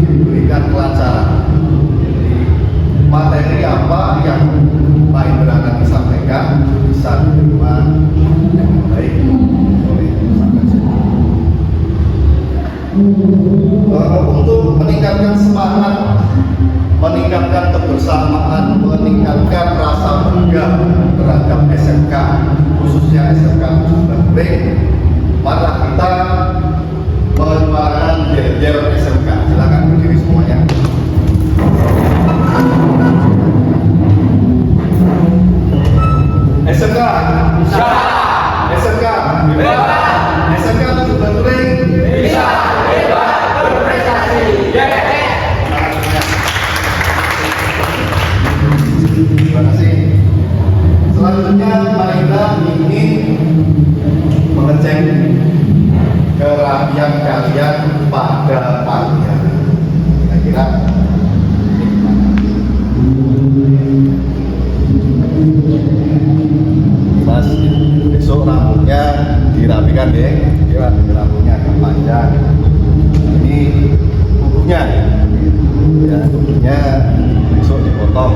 diberikan kelancaran. Jadi materi apa yang Pak Indra akan disampaikan bisa diterima dengan baik oleh peserta. Untuk meningkatkan semangat, meningkatkan kebersamaan, meningkatkan rasa bangga terhadap SMK, khususnya SMK 17 Bring, mari kita menyuarakan bendera SMK. Silakan berdiri semuanya. SMK, SMK, SMK 17 Bring bisa hebat berprestasi. Terima kasih. Selanjutnya Pak Indra ingin mengecek kerapian kalian pada pagi hari. Kira-kira Mas, besok rambutnya dirapikan deh. Ya, rambutnya agak panjang. Ini kukunya, ya kukunya besok dipotong.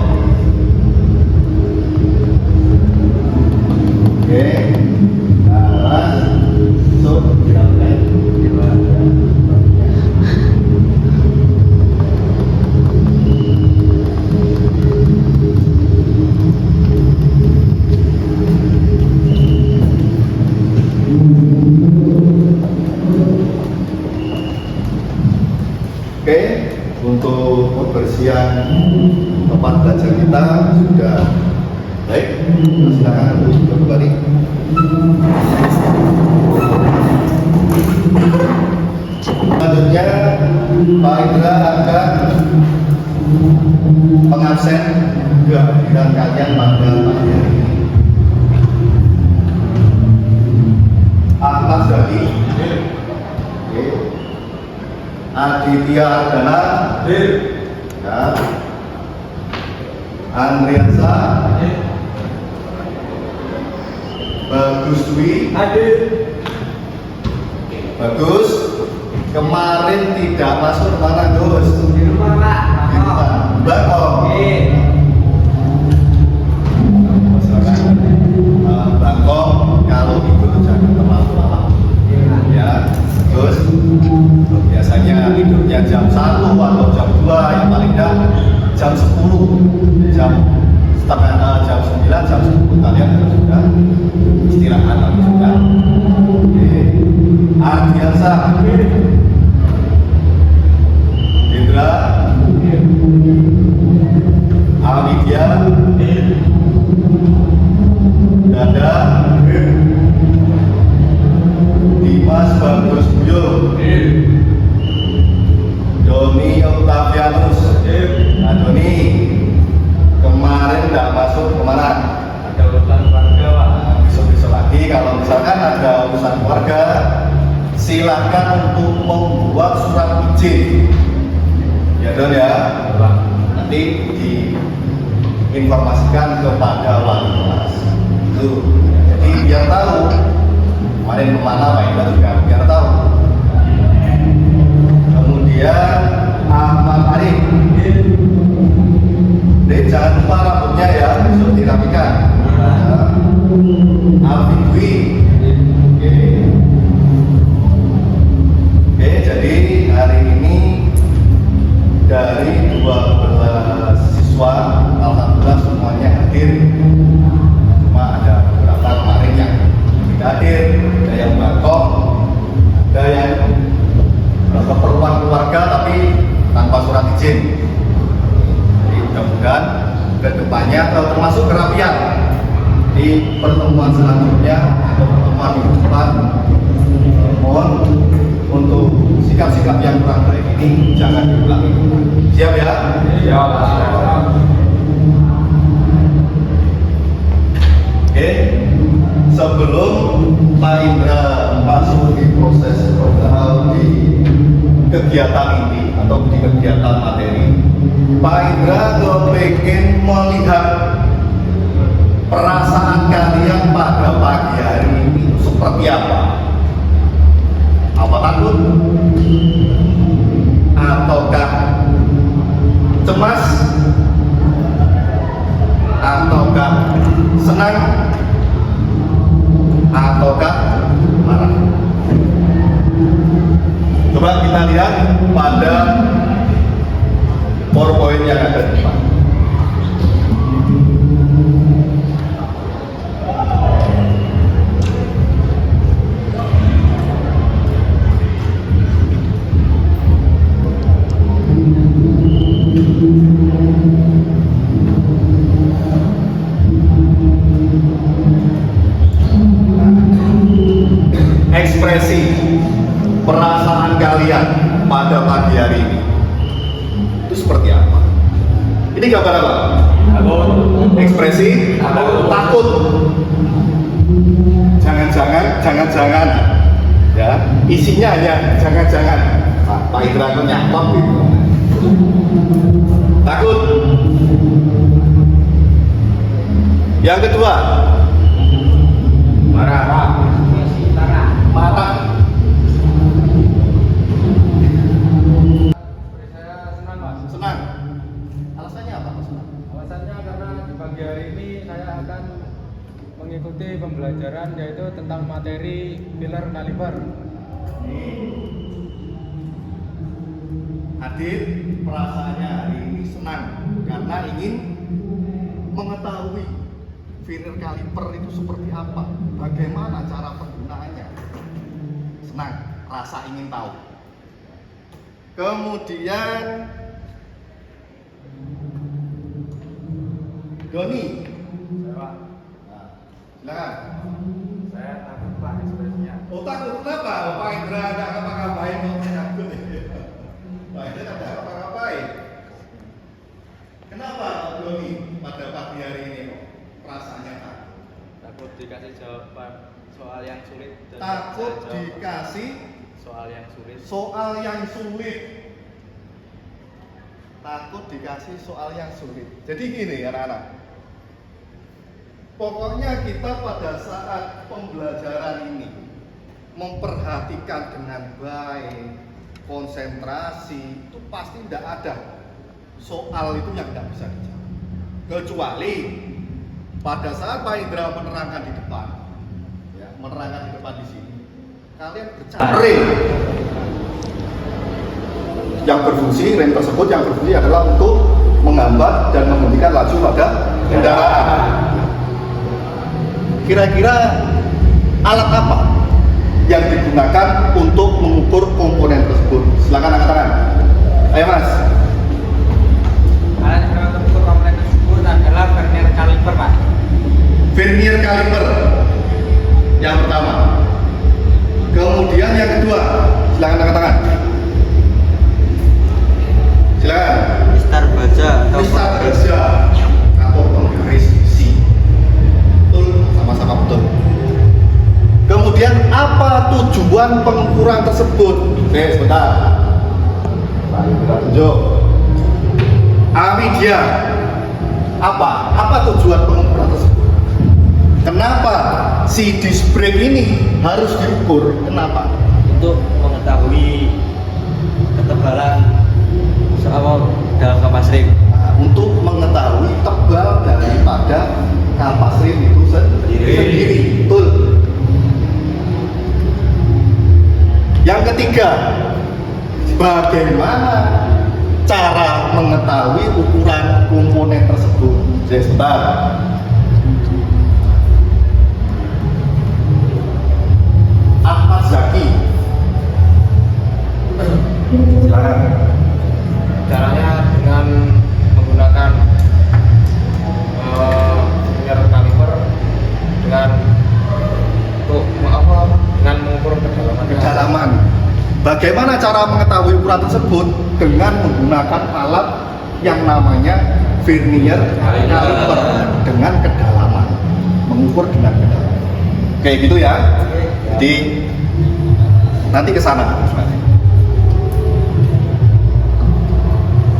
Oke, nah besok dirapikan. Oke, untuk pembersihan tempat belajar kita sudah baik. Silakan untuk kembali. Selanjutnya Pak Indra akan mengabsen kehadiran kalian pada pagi hari ini. Ahmad Zaki, Aditya Ardana, ya. Andriansa, Bagus Dwi, Bagus. Kemarin tidak masuk kemana Gus? Di rumah Pak. Di rumah. Bangkok. Bangkok kalau itu jangan terlalu lama. Ya, terus biasanya tidurnya jam 1 atau jam 2, yang paling tidak jam 10, jam 9, jam 10 kalian harus sudah istirahat atau sudah. Ardiansa, Indra, Alidya, Dada, Dimas Bagus Buyo, Doni Octavianus. Nah Doni kemarin tidak masuk kemana? Ada urusan keluarga Pak. Besok-besok lagi kalau misalkan ada urusan keluarga, silakan untuk membuat surat izin. Ya Don ya. Nanti diinformasikan kepada wali kelas. Itu. Jadi biar tahu kemarin kemana Pak Indra juga biar tahu. Kemudian Ahmad Arif, jangan lupa rambutnya ya, besok dirapikan. Alvin Dwi, oke, jadi hari ini dari 12 siswa, alhamdulillah semuanya hadir. Cuma ada beberapa kemarin yang tidak hadir, ada yang bangkok, ada yang keperluan keluarga tapi tanpa surat izin. Jadi mudah-mudahan ke depannya termasuk kerapian di pertemuan selanjutnya atau pertemuan minggu depan, mohon untuk sikap-sikap yang kurang baik ini jangan diulangi. Siap ya? Siap. Oke, sebelum Pak Indra masuk di proses program di kegiatan ini atau di kegiatan materi, Pak Indra kepengen melihat perasaan kalian pada pagi hari ini seperti apa? Apa takut? Ataukah cemas ataukah senang ataukah marah? Coba kita lihat pada PowerPoint yang ada di depan. Ekspresi perasaan kalian pada pagi hari ini itu seperti apa? Ini gambar apa? Ekspresi takut. Jangan-jangan ya, isinya hanya jangan-jangan. Pak Indra itu nyakop gitu. Takut. Yang kedua, marah. Saya senang, Mas. Senang. Alasannya apa, Mas? Alasannya karena di pagi hari ini saya akan mengikuti pembelajaran yaitu tentang materi filler kaliper. Hadir perasaannya hari ini senang karena ingin mengetahui filler kaliper itu seperti apa, bagaimana cara penggunaannya. Senang, rasa ingin tahu. Kemudian Doni, Pak, nah, silakan. saya takut Pak ekspresinya. Oh takut kenapa? Pak Indra nggak ngapa-ngapain kok takut. Pak Indra nggak ngapa-ngapain. Kenapa Doni pada pagi hari ini kok perasaannya takut? Takut dikasih jawaban soal yang sulit dan Takut saya jawab dikasih soal yang sulit. soal yang sulit. Takut dikasih soal yang sulit. Jadi gini anak-anak, pokoknya kita pada saat pembelajaran ini memperhatikan dengan baik, konsentrasi, itu pasti tidak ada soal itu yang tidak bisa dijawab. Kecuali pada saat Pak Indra menerangkan di depan, ya, menerangkan di depan di sini, kalian bercanda. Yang berfungsi, rem tersebut yang berfungsi adalah untuk menghambat dan menghentikan laju pada kendaraan. Kira-kira alat apa yang digunakan untuk mengukur komponen tersebut? Silakan angkat tangan. Ayo Mas. Alat yang mengukur komponen tersebut adalah vernier kaliper, Pak. Vernier kaliper yang pertama. Kemudian yang kedua, silakan angkat tangan. Silakan. Mistar baja atau Mistar baja atau penggaris besi. Betul, sama-sama betul. Kemudian apa tujuan pengukuran tersebut? Oke, sebentar. Mari kita tunjuk. Amidia. Apa tujuan pengukuran tersebut? Kenapa si disc brake ini harus diukur? Kenapa? untuk mengetahui ketebalan soal dalam kapas rem. Nah, untuk mengetahui tebal daripada kapas rem itu sendiri. Betul. Yang ketiga, bagaimana cara mengetahui ukuran komponen tersebut? Sebentar. Ahmad Zaki. Silakan. Caranya dengan menggunakan vernier kaliper dengan dengan mengukur Kedalaman. Bagaimana cara mengetahui ukuran tersebut? Dengan menggunakan alat yang namanya vernier kaliper dengan kedalaman. Mengukur dengan kedalaman. Kayak gitu ya. Jadi nanti ke sana.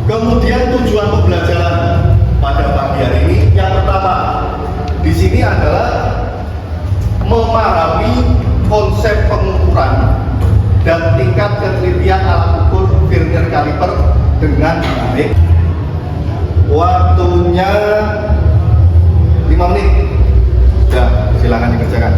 Kemudian tujuan pembelajaran pada pagi hari ini yang pertama di sini adalah memahami konsep pengukuran dan tingkat ketelitian alat ukur vernier kaliper dengan baik. Waktunya 5 menit. Sudah, silakan dikerjakan.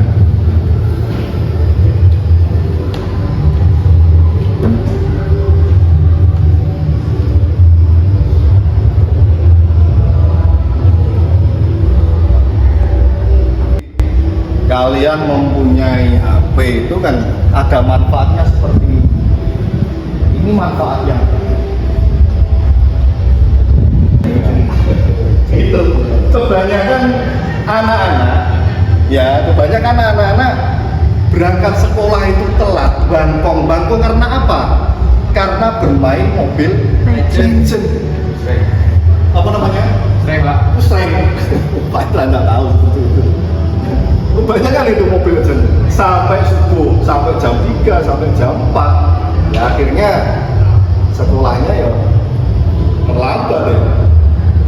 Kalian mempunyai HP itu kan ada manfaatnya seperti ini, manfaatnya itu kebanyakan anak-anak berangkat sekolah itu telat, bangkong karena apa? Karena bermain Mobile Legends. Apa namanya? Sering Pak. Sering. Pak nggak tahu itu. Kebanyakan itu Mobile Legends sampai subuh, sampai jam 3, sampai jam 4. Ya akhirnya sekolahnya ya terlambat ya.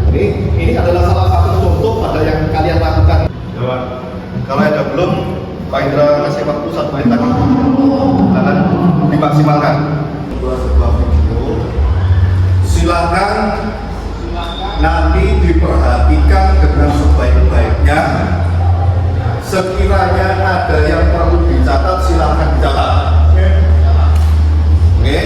Ini adalah salah satu contoh pada yang kalian lakukan. Kalau ada belum, Pak Indra kasih waktu 1 menit lagi. Silakan dimaksimalkan. Sebuah video. Silakan nanti diperhatikan dengan sebaik-baiknya. Sekiranya ada yang perlu dicatat, silakan dicatat. Oke?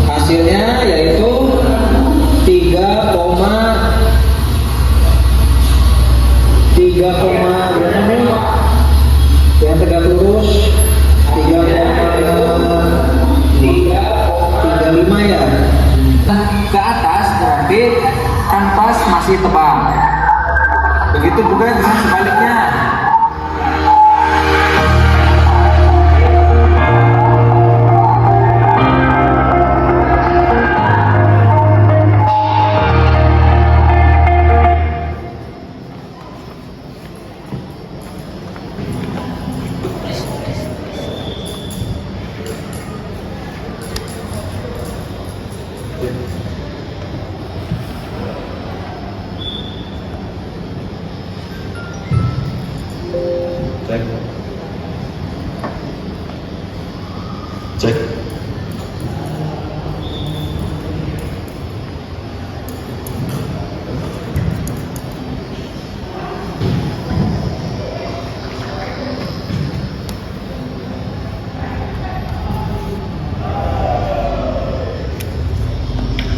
Hasilnya yaitu 3, yang tegak lurus 3,35 ya. Ke atas berarti kanvas masih tebal. Begitu juga dengan sebaliknya. Cek.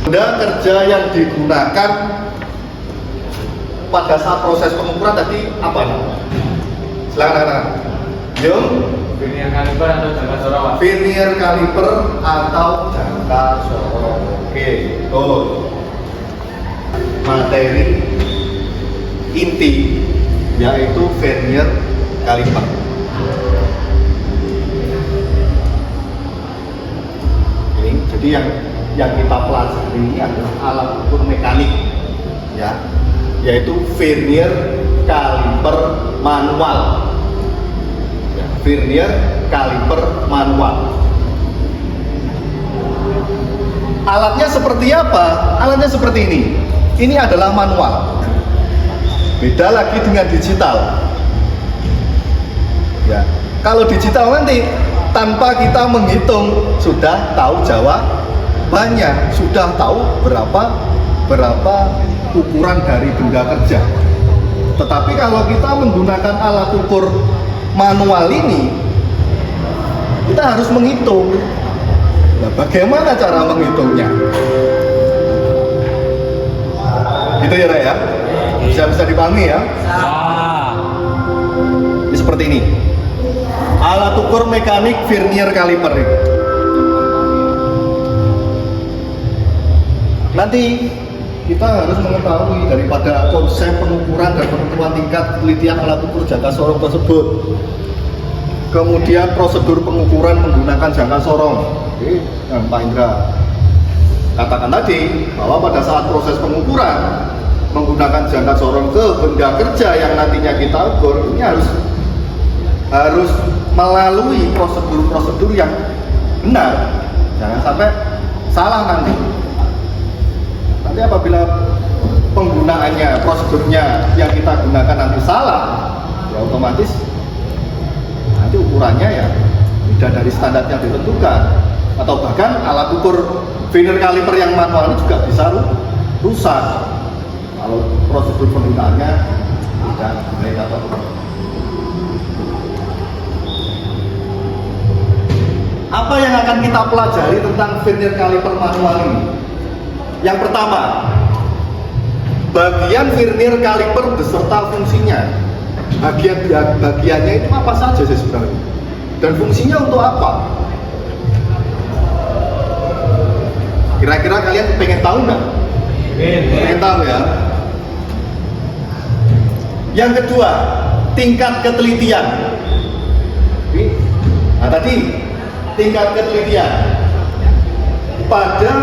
Benda kerja yang digunakan pada saat proses pengukuran tadi apa? Silakan. Yuk. Vernier kaliper atau jangka sorong Pak? Vernier kaliper atau jangka sorong. Oke, materi inti yaitu vernier kaliper. Oke, jadi yang kita pelajari ini adalah alat ukur mekanik, ya, yaitu vernier kaliper manual. Vernier kaliper manual. Alatnya seperti apa? Alatnya seperti ini. Ini adalah manual. Beda lagi dengan digital. Ya, kalau digital nanti tanpa kita menghitung sudah tahu jawabannya, sudah tahu berapa ukuran dari benda kerja. Tetapi kalau kita menggunakan alat ukur manual ini, kita harus menghitung. Nah, bagaimana cara menghitungnya? Gitu ya, Ray, ya? Bisa dipahami ya? Ini seperti ini. Alat ukur mekanik vernier kaliper ini. Nanti kita harus mengetahui daripada konsep pengukuran dan penentuan tingkat penelitian alat ukur jangka sorong tersebut. kemudian prosedur pengukuran menggunakan jangka sorong. Oke, yang Pak Indra katakan tadi bahwa pada saat proses pengukuran menggunakan jangka sorong ke benda kerja yang nantinya kita ukur, ini harus melalui prosedur-prosedur yang benar. Jangan sampai salah nanti. Nanti apabila penggunaannya, prosedurnya yang kita gunakan nanti salah, ya otomatis nanti ukurannya ya tidak dari standar yang ditentukan, atau bahkan alat ukur vernier caliper yang manual ini juga bisa rusak kalau prosedur penggunaannya tidak baik atau apa yang akan kita pelajari tentang vernier caliper manual ini? Yang pertama, bagian vernier caliper beserta fungsinya. Bagiannya itu apa saja sih sebenarnya? Dan fungsinya untuk apa? Kira-kira kalian pengen tahu nggak? Pengen tahu ya? Yang kedua, tingkat ketelitian. Nah tadi, tingkat ketelitian pada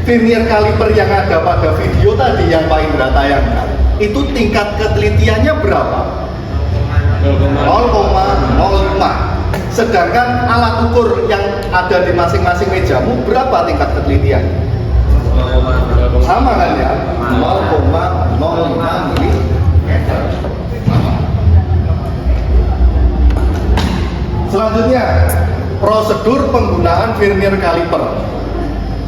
vernier caliper yang ada pada video tadi yang Pak Indra tayangkan, itu tingkat ketelitiannya berapa? 0,05. Sedangkan alat ukur yang ada di masing-masing mejamu berapa tingkat ketelitian? Sama kan ya? 0,05 mm. Selanjutnya, prosedur penggunaan vernier caliper.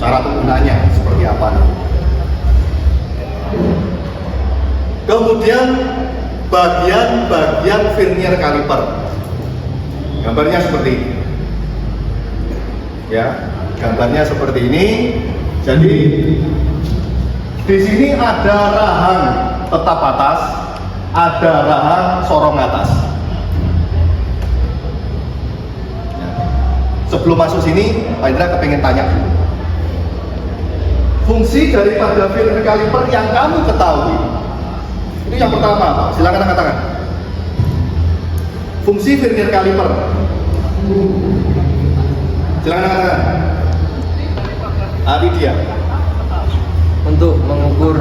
Cara penggunaannya seperti apa? Kemudian bagian-bagian vernier caliper. Gambarnya seperti ini. Ya, gambarnya seperti ini. Jadi di sini ada rahang tetap atas, ada rahang sorong atas. Ya. Sebelum masuk sini, Pak Indra kepengen tanya dulu. Fungsi daripada vernier caliper yang kamu ketahui. Itu yang pertama, Pak. Silakan angkat tangan. Fungsi vernier caliper. Silakan angkat tangan. Adi dia. Untuk mengukur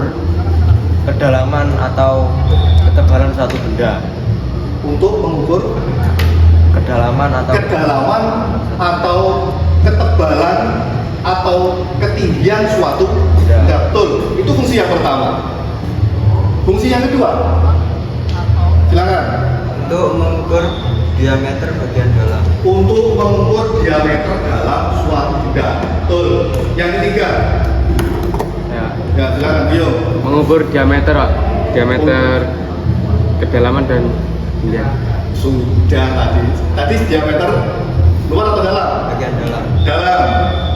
kedalaman atau ketebalan suatu benda. Untuk mengukur Kedalaman atau ketebalan atau ketinggian suatu benda. Betul. Itu fungsi yang pertama. Fungsi yang kedua. Silakan. Untuk mengukur diameter bagian dalam. Untuk mengukur diameter dalam suatu benda. Betul. Yang ketiga. Ya, silakan Bio. Mengukur diameter, Pak. Diameter kedalaman dan tinggian. Sudah tadi diameter luar atau dalam? Bagian dalam. Dalam.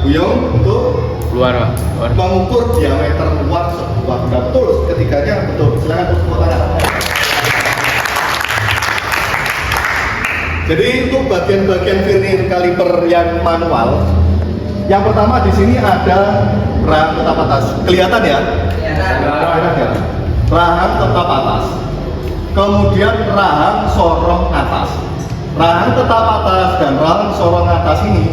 Buyung untuk Luar, Pak. Luar. mengukur diameter luar sebuah benda. Betul, ketiganya betul. Silakan tepuk tangan. Jadi untuk bagian-bagian vernier caliper yang manual, yang pertama di sini ada rahang tetap atas. Kelihatan ya? Kelihatan ya? Rahang tetap atas. Kemudian rahang sorong atas. Rahang tetap atas dan rahang sorong atas ini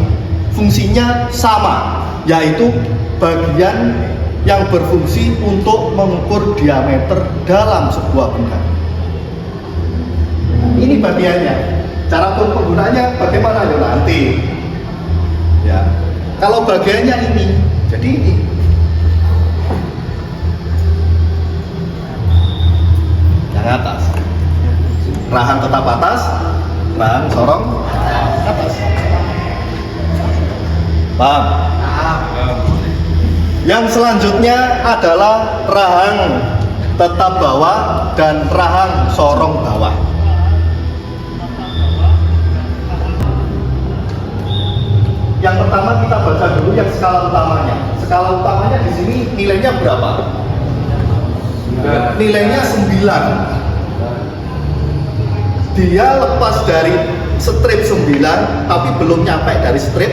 fungsinya sama, yaitu bagian yang berfungsi untuk mengukur diameter dalam sebuah benda. Ini bagiannya. Cara penggunaannya bagaimana ya nanti? Ya. Kalau bagiannya ini, jadi ini. Yang atas. Rahang tetap atas, rahang sorong atas. Paham? Yang selanjutnya adalah rahang tetap bawah dan rahang sorong bawah. Yang pertama kita baca dulu yang skala utamanya. Skala utamanya di sini nilainya berapa? Nilainya 9. Dia lepas dari strip 9 tapi belum nyampe dari strip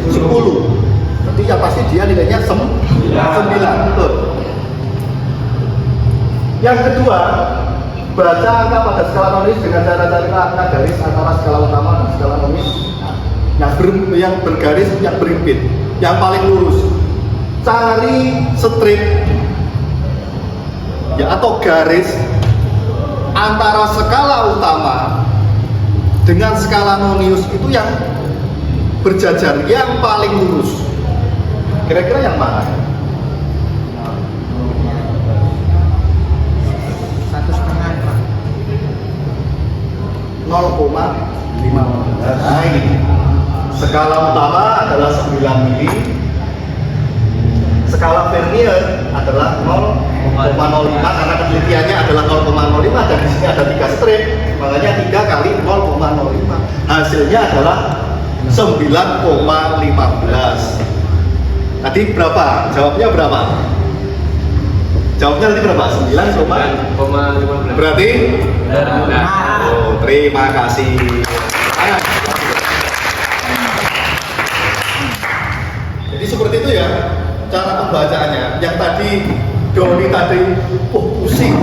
10. Berarti ya pasti dia nilainya 9. Betul. Yang kedua, baca angka pada skala nonis dengan cara cari angka garis antara skala utama dan skala nonis. Yang bergaris, yang berimpit, yang paling lurus. Cari strip ya atau garis antara skala utama dengan skala nonius itu yang berjajar, yang paling lurus. Kira-kira yang mana? 0,15. Nah ini skala utama adalah 9 mili, skala vernier adalah 0,05 karena penelitiannya adalah 0,05 dan di sini ada 3 strip, makanya 3 kali 0,05 hasilnya adalah 9,15. Tadi berapa? Jawabnya berapa? Jawabnya tadi berapa? 9,15. Berarti? Oh, terima kasih. Jadi seperti itu ya cara pembacaannya. Yang tadi Doni tadi pusing.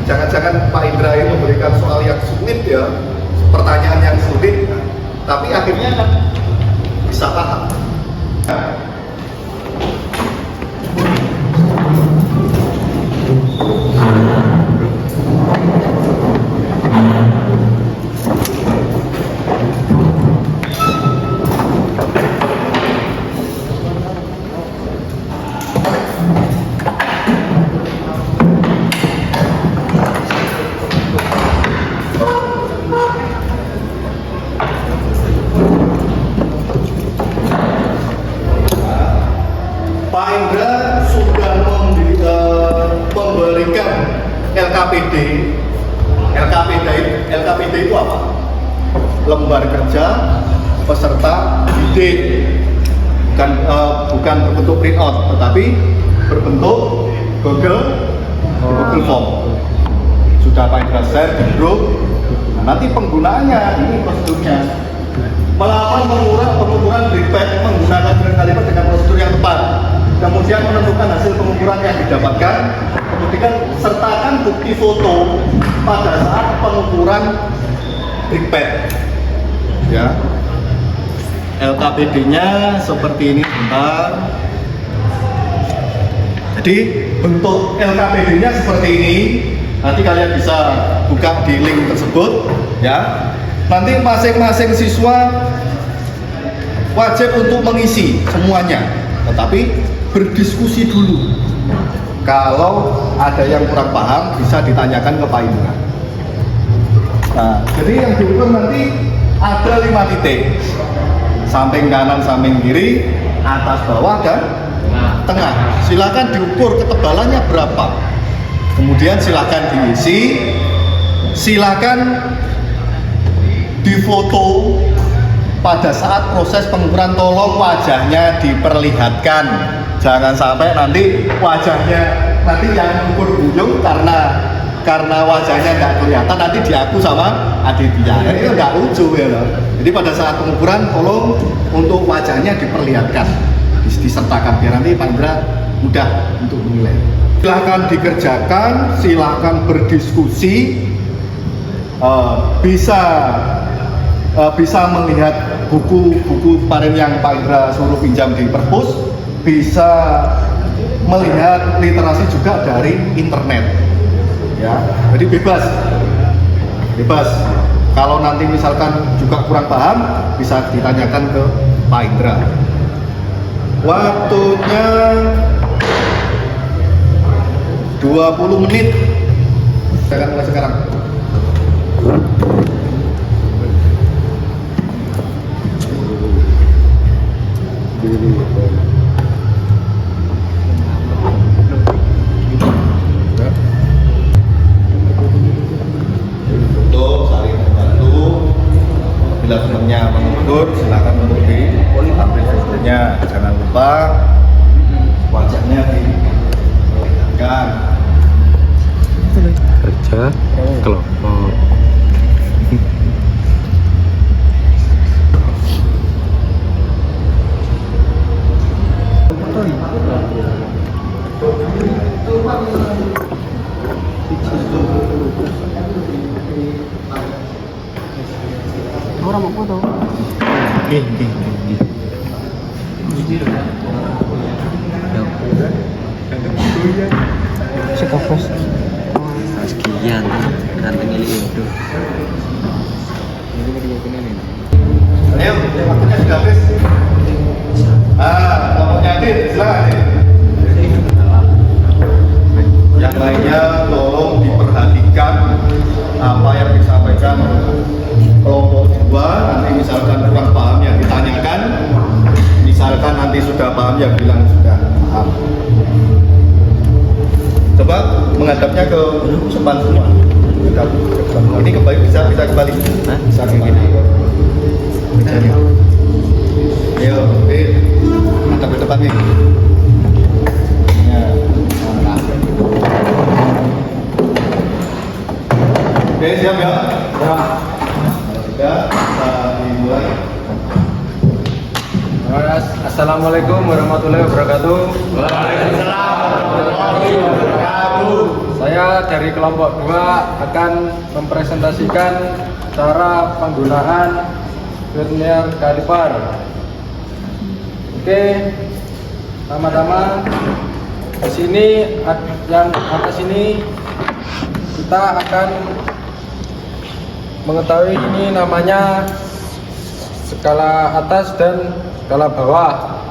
Jangan-jangan Pak Indra ini memberikan soal yang sulit ya, pertanyaan yang sulit, tapi akhirnya kan bisa paham. Pak Indra sudah memberikan LKPD. LKPD itu apa? Lembar kerja peserta didik. Bukan berbentuk printout, tetapi berbentuk Google Form. Sudah Pak Indra share di grup. Nah, nanti penggunaannya ini prosedurnya. Melakukan pengukuran breakback menggunakan kalimat dengan prosedur yang tepat. Kemudian menentukan hasil pengukuran yang didapatkan. Kemudian sertakan bukti foto pada saat pengukuran breakback. Ya. LKPD-nya seperti ini, bentar. Jadi bentuk LKPD-nya seperti ini. Nanti kalian bisa buka di link tersebut, ya. Nanti masing-masing siswa wajib untuk mengisi semuanya, tetapi berdiskusi dulu. Kalau ada yang kurang paham bisa ditanyakan ke Pak Indra. Nah, jadi yang diukur nanti ada 5 titik, samping kanan, samping kiri, atas, bawah, dan tengah. Silakan diukur ketebalannya berapa. Kemudian silakan diisi, silakan difoto pada saat proses pengukuran. Tolong wajahnya diperlihatkan, jangan sampai nanti wajahnya nanti yang ukur buyung karena wajahnya nggak kelihatan, nanti diaku sama Aditya. Itu nggak lucu ya loh. Jadi pada saat pengukuran tolong untuk wajahnya diperlihatkan, disertakan biar nanti Pak Indra mudah untuk menilai. Silahkan dikerjakan, silahkan berdiskusi, bisa melihat buku-buku kemarin yang Pak Indra suruh pinjam di perpus, bisa melihat literasi juga dari internet, ya. Jadi bebas. Kalau nanti misalkan juga kurang paham, bisa ditanyakan ke Pak Indra. Waktunya 20 menit. Saya akan mulai sekarang. Untuk saling membantu. Bila temannya mengundur, silakan untuk diambil fotonya. Jangan lupa wajahnya diperlihatkan. Kerja kelompok. Orang mau foto. Sekafas. Sekian kanteng ini itu. Ayo, waktunya sudah habis. Kelompoknya hadir, silakan. Yang lainnya tolong diperhatikan apa yang disampaikan kelompok 2. Nanti misalkan kurang paham yang ditanyakan, misalkan nanti sudah paham yang bilang sudah paham. Coba menghadapnya ke depan semua. Ini kembali bisa kembali. Bisa kembali. Ayo, mantap ke depan nih. Ya. Oke, siap ya? Ya. Sudah, kita dimulai. Assalamualaikum warahmatullahi wabarakatuh. Waalaikumsalam warahmatullahi wabarakatuh. Saya dari kelompok 2 akan mempresentasikan cara penggunaan vernier kaliper. Oke, pertama-tama di sini yang atas ini kita akan mengetahui ini namanya skala atas dan skala bawah,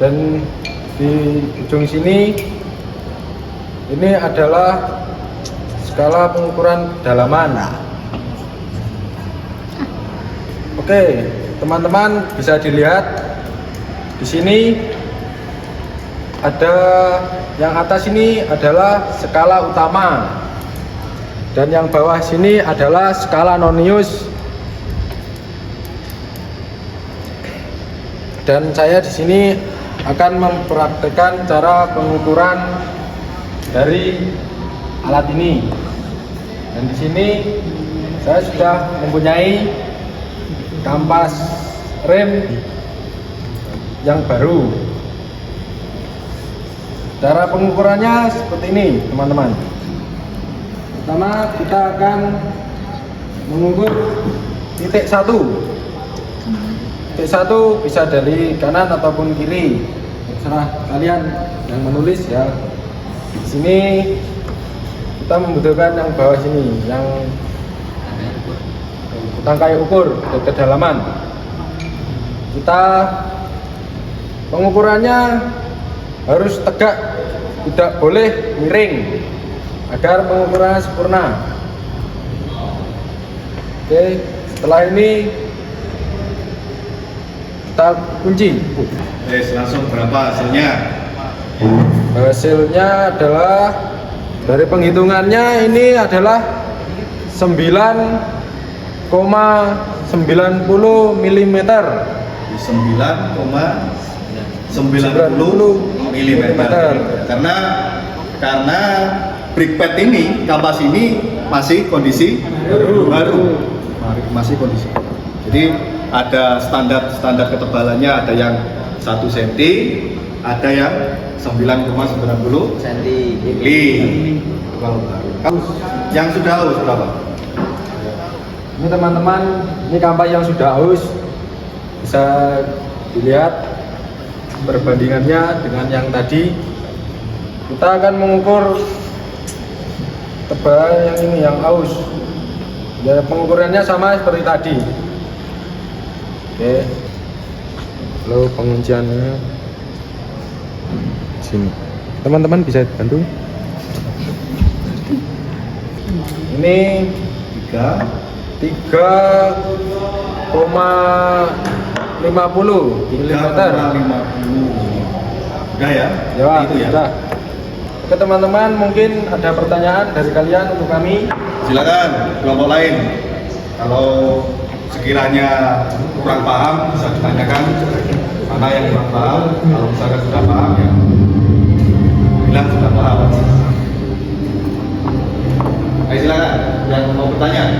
dan di ujung sini ini adalah skala pengukuran kedalaman. Oke, teman-teman bisa dilihat di sini ada yang atas ini adalah skala utama dan yang bawah sini adalah skala nonius. Dan saya di sini akan mempraktekkan cara pengukuran dari alat ini. Dan di sini saya sudah mempunyai kampas rem yang baru. Cara pengukurannya seperti ini, teman-teman. Pertama kita akan mengukur titik 1. Titik 1 bisa dari kanan ataupun kiri, terserah kalian yang menulis ya. Di sini kita membutuhkan yang bawah sini, yang tangkai ukur kedalaman. Kita pengukurannya harus tegak, tidak boleh miring agar pengukurannya sempurna. Oke, setelah ini kita kunci. Langsung berapa hasilnya? Hasilnya adalah dari penghitungannya ini adalah 9,90 mm. 9,90 mm. Karena brick pad ini, kampas ini masih kondisi baru. Masih kondisi. Jadi ada standar ketebalannya, ada yang 1 cm, ada yang 9,90 cm. Yang sudah haus berapa? Ini teman-teman, ini kampas yang sudah haus, bisa dilihat perbandingannya dengan yang tadi. Kita akan mengukur tebalan yang ini, yang haus. Ya, pengukurannya sama seperti tadi. Oke, lalu pengunciannya sini. Teman-teman bisa bantu. Ini 3,50 mm. Udah ya? Ya, itu ya. sudah. Oke teman-teman, mungkin ada pertanyaan dari kalian untuk kami. Silakan kelompok lain. Kalau sekiranya kurang paham bisa ditanyakan mana yang kurang paham. Kalau misalkan sudah paham ya bilang sudah paham. Ayo silakan yang mau bertanya.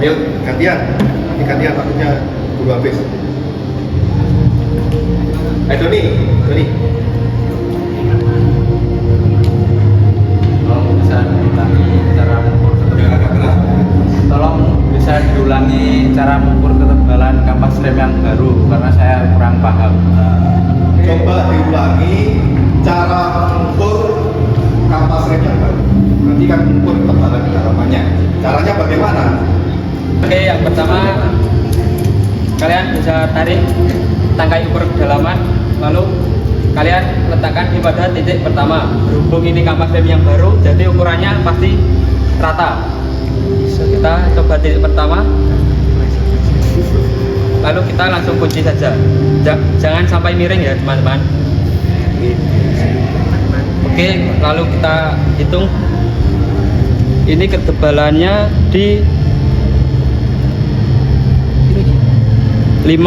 Ayo gantian. Nanti gantian takutnya buru habis. Ayo Doni. Kalau bisa diulangi cara mengukur Yang agak keras. tolong bisa diulangi cara mengukur ketebalan kampas rem yang baru karena saya kurang paham. Coba diulangi cara mengukur kampas rem yang baru. Nanti kan mengukur ketebalan kedalamannya. Caranya bagaimana? Oke, yang pertama kalian bisa tarik tangkai ukur kedalaman, lalu kalian letakkan di pada titik pertama. Berhubung ini kampas rem yang baru, jadi ukurannya pasti rata. Kita coba titik pertama, lalu kita langsung kunci saja. Jangan sampai miring ya teman-teman. Oke, lalu kita hitung. Ini ketebalannya di 5 90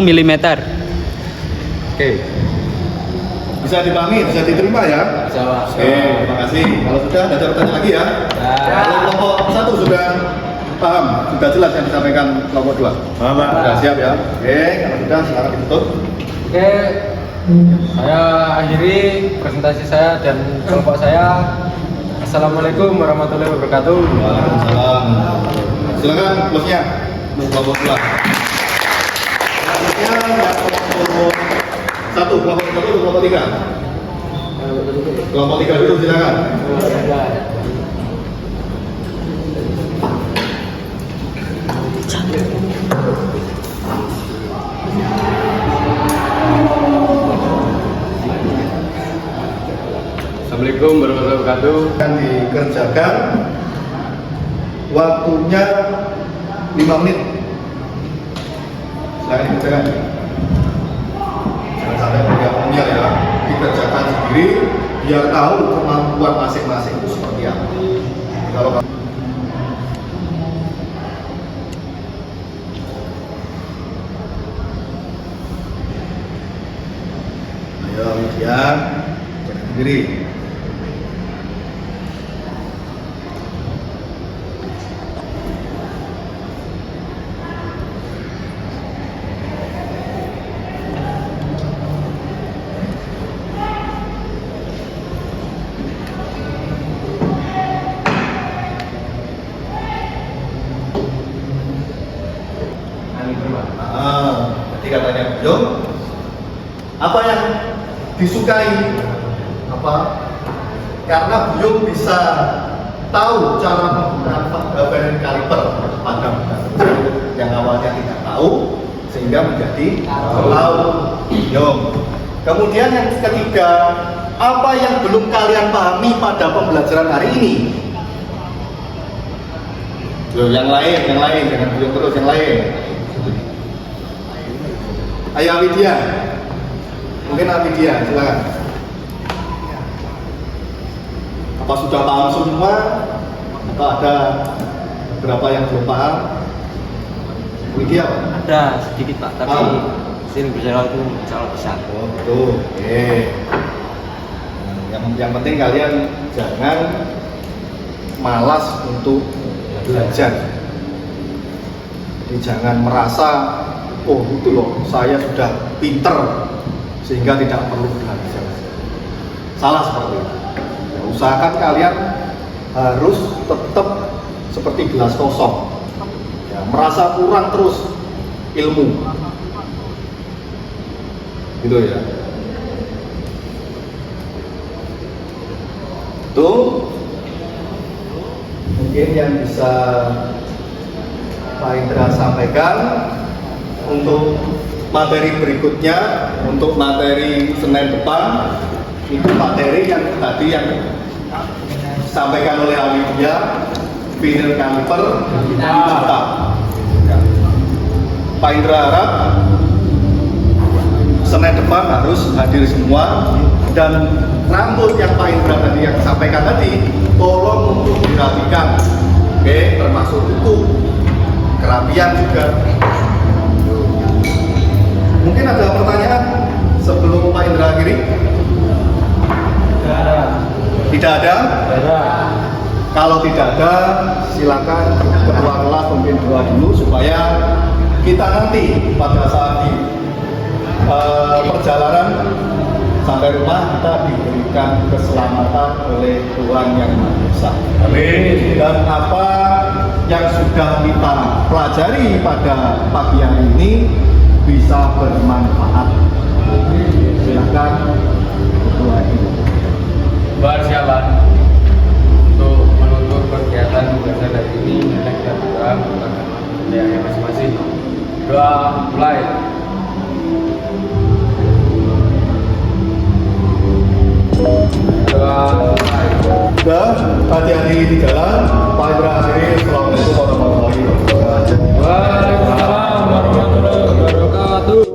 mm. Oke. Bisa dipahami, bisa diterima ya? Bisa, Pak. Oke, terima kasih. Kalau sudah, ada catatan lagi ya? Kalau kelompok 1 sudah paham, sudah jelas yang disampaikan kelompok 2? Paham, Pak. Sudah siap ya? Oke, kalau sudah silakan ditutup. Oke, saya akhiri presentasi saya dan kelompok saya. Assalamualaikum warahmatullahi wabarakatuh. Waalaikumsalam. Silakan close-nya kelompok 2. Selanjutnya kelompok 1, kelompok 1, kelompok 3. Kelompok 3 dulu silakan. Assalamualaikum warahmatullahi wabarakatuh. Akan dikerjakan waktunya 5 menit. Silakan dikerjakan. Jangan sampai punya ya, dikerjakan sendiri biar tahu kemampuan masing-masing itu seperti apa. Kalau ayo ya, kerjakan sendiri. Jadi katanya Buyung, apa yang disukai? Apa? Karena Buyung bisa tahu cara menggunakan bearing kaliper pada yang awalnya tidak tahu sehingga menjadi tahu. Buyung. Kemudian yang ketiga, apa yang belum kalian pahami pada pembelajaran hari ini? Loh, yang lain, jangan Buyung terus, yang lain. Ayo Widya, mungkin Widya, silakan. Apa sudah paham semua? Atau ada berapa yang belum paham? Widya, Pak? Ada sedikit Pak, tapi sering berjalan itu insya Allah bisa. Oh betul, oke. Yang penting kalian jangan malas untuk belajar. Jadi jangan merasa oh itu loh, saya sudah pinter sehingga tidak perlu belajar. Salah seperti itu. Ya, usahakan kalian harus tetap seperti gelas kosong. Ya, merasa kurang terus ilmu. Gitu ya. Itu mungkin yang bisa Pak Indra sampaikan. Untuk materi berikutnya, untuk materi Senin depan, itu materi yang tadi yang disampaikan oleh Alivia, vinyl caliper data. Ya. Pak Indra harap Senin depan harus hadir semua, dan rambut yang Pak Indra tadi yang sampaikan tadi, tolong untuk dirapikan, oke, termasuk itu kerapian juga. Mungkin ada pertanyaan sebelum Pak Indra akhiri? Tidak ada? Kalau tidak ada, silakan ketua kelas mungkin doa dulu supaya kita nanti pada saat di perjalanan sampai rumah kita diberikan keselamatan oleh Tuhan Yang Maha Esa. Amin. Dan apa yang sudah kita pelajari pada pagi hari ini bisa bermanfaat. Silakan berdoa. Bersiapan untuk menutup kegiatan tugasnya dari ini. Kita berdoa untuk masing-masing. Doa mulai. Sudah hati-hati di jalan. Pak berakhiri. Assalamualaikum warahmatullahi wabarakatuh. Waalaikumsalam warahmatullahi wabarakatuh.